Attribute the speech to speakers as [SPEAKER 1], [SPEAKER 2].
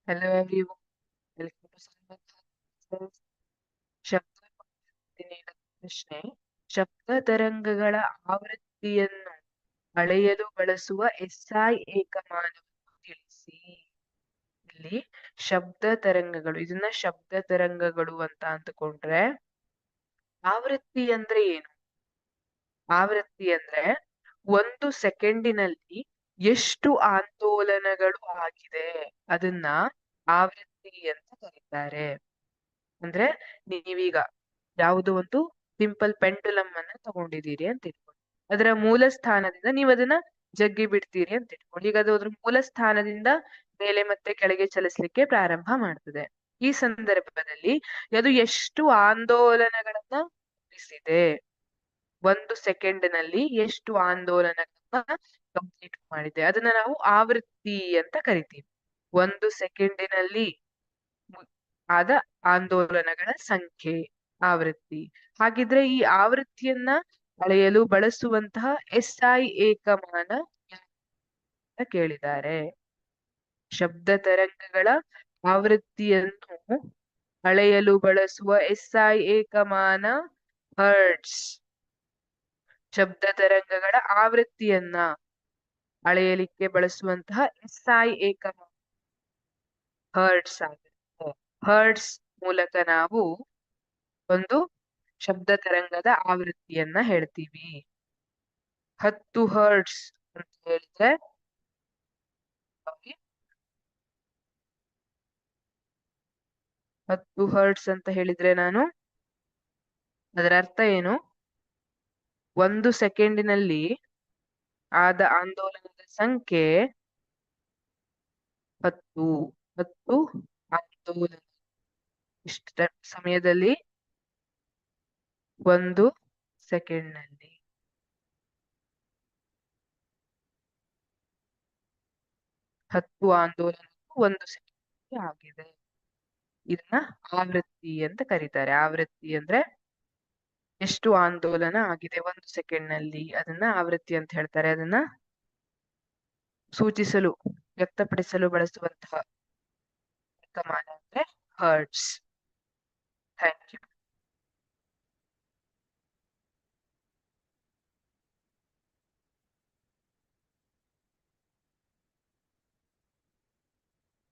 [SPEAKER 1] Hello everyone, welcome to Sangat. ಶಬ್ದ ನೀಡಿದ ಪ್ರಶ್ನೆ. ಶಬ್ದ ತರಂಗಗಳ ಆವೃತ್ತಿಯನ್ನು ಅಳೆಯಲು ಬಳಸುವ SI ಏಕಮಾನವನ್ನು ತಿಳಿಸಿ. ಇಲ್ಲಿ ಶಬ್ದ ತರಂಗಗಳು, ಇದನ್ನ ಶಬ್ದ ತರಂಗಗಳು ಅಂತ ಅಂದುಕೊಂಡ್ರೆ, ಆವೃತ್ತಿ ಅಂದ್ರೆ ಏನು? ಆವೃತ್ತಿ ಅಂದ್ರೆ ಒಂದು ಸೆಕೆಂಡಿನಲ್ಲಿ ಎಷ್ಟು ಆಂದೋಲನಗಳು ಆಗಿದೆ ಅದನ್ನ ಆವೃತ್ತಿ ಅಂತ ಕರೀತಾರೆ. ಅಂದ್ರೆ ನೀವೀಗ ಯಾವುದೋ ಒಂದು ಸಿಂಪಲ್ ಪೆಂಡುಲಮ್ ಅನ್ನ ತಗೊಂಡಿದ್ದೀರಿ ಅಂತ ಇಟ್ಕೊಳ್ಳಿ. ಅದರ ಮೂಲ ಸ್ಥಾನದಿಂದ ನೀವು ಅದನ್ನ ಜಗ್ಗಿ ಬಿಡ್ತೀರಿ ಅಂತ ಇಟ್ಕೊಳ್ಳಿ. ಈಗ ಅದು ಅದ್ರ ಮೂಲ ಸ್ಥಾನದಿಂದ ಮೇಲೆ ಮತ್ತೆ ಕೆಳಗೆ ಚಲಿಸ್ಲಿಕ್ಕೆ ಪ್ರಾರಂಭ ಮಾಡ್ತದೆ. ಈ ಸಂದರ್ಭದಲ್ಲಿ ಅದು ಎಷ್ಟು ಆಂದೋಲನಗಳನ್ನ ತೋರಿಸಿದೆ, ಒಂದು ಸೆಕೆಂಡ್ನಲ್ಲಿ ಎಷ್ಟು ಆಂದೋಲನಗಳನ್ನ ಕಂಪ್ಲೀಟ್ ಮಾಡಿದೆ, ಅದನ್ನ ನಾವು ಆವೃತ್ತಿ ಅಂತ ಕರಿತೀವಿ. ಒಂದು ಸೆಕೆಂಡಿನಲ್ಲಿ ಆದ ಆಂದೋಲನಗಳ ಸಂಖ್ಯೆ ಆವೃತ್ತಿ. ಹಾಗಿದ್ರೆ ಈ ಆವೃತ್ತಿಯನ್ನ ಅಳೆಯಲು ಬಳಸುವಂತಹ SI ಏಕಮಾನ ಅಂತ ಕೇಳಿದ್ದಾರೆ. ಶಬ್ದ ತರಂಗಗಳ ಆವೃತ್ತಿಯನ್ನು ಅಳೆಯಲು ಬಳಸುವ SI ಏಕಮಾನ ಹರ್ಟ್ಸ್. ಶಬ್ದ ತರಂಗಗಳ ಆವೃತ್ತಿಯನ್ನ ಅಳೆಯಲಿಕ್ಕೆ ಬಳಸುವಂತಹ SI ಏಕಮಾನ ಹರ್ಟ್ಸ್ ಆಗಿರುತ್ತೆ. ಹರ್ಟ್ಸ್ ಮೂಲಕ ನಾವು ಒಂದು ಶಬ್ದ ತರಂಗದ ಆವೃತ್ತಿಯನ್ನ ಹೇಳ್ತೀವಿ. 10 ಹರ್ಟ್ಸ್ ಅಂತ ಹೇಳಿದ್ರೆ 10 ಹರ್ಟ್ಸ್ ಅಂತ ಹೇಳಿದ್ರೆ ನಾನು ಅದರ ಅರ್ಥ ಏನು? ಒಂದು ಸೆಕೆಂಡಿನಲ್ಲಿ ಆದ ಆಂದೋಲನದ ಸಂಖ್ಯೆ 10. 10 ಆಂದೋಲನ ಇಷ್ಟ ಸಮಯದಲ್ಲಿ ಒಂದು ಸೆಕೆಂಡ್ನಲ್ಲಿ. ಹತ್ತು ಆಂದೋಲನಕ್ಕೂ ಒಂದು ಸೆಕೆಂಡ್ ಆಗಿದೆ. ಇದನ್ನ ಆವೃತ್ತಿ ಅಂತ ಕರೀತಾರೆ. ಆವೃತ್ತಿ ಅಂದ್ರೆ ಎಷ್ಟು ಆಂದೋಲನ ಆಗಿದೆ ಒಂದು ಸೆಕೆಂಡ್ನಲ್ಲಿ, ಅದನ್ನ ಆವೃತ್ತಿ ಅಂತ ಹೇಳ್ತಾರೆ. ಅದನ್ನ ಸೂಚಿಸಲು, ವ್ಯಕ್ತಪಡಿಸಲು ಬಳಸುವಂತಹ ಏಕಮಾನ ಅಂದ್ರೆ ಹರ್ಟ್ಸ್. Thank you.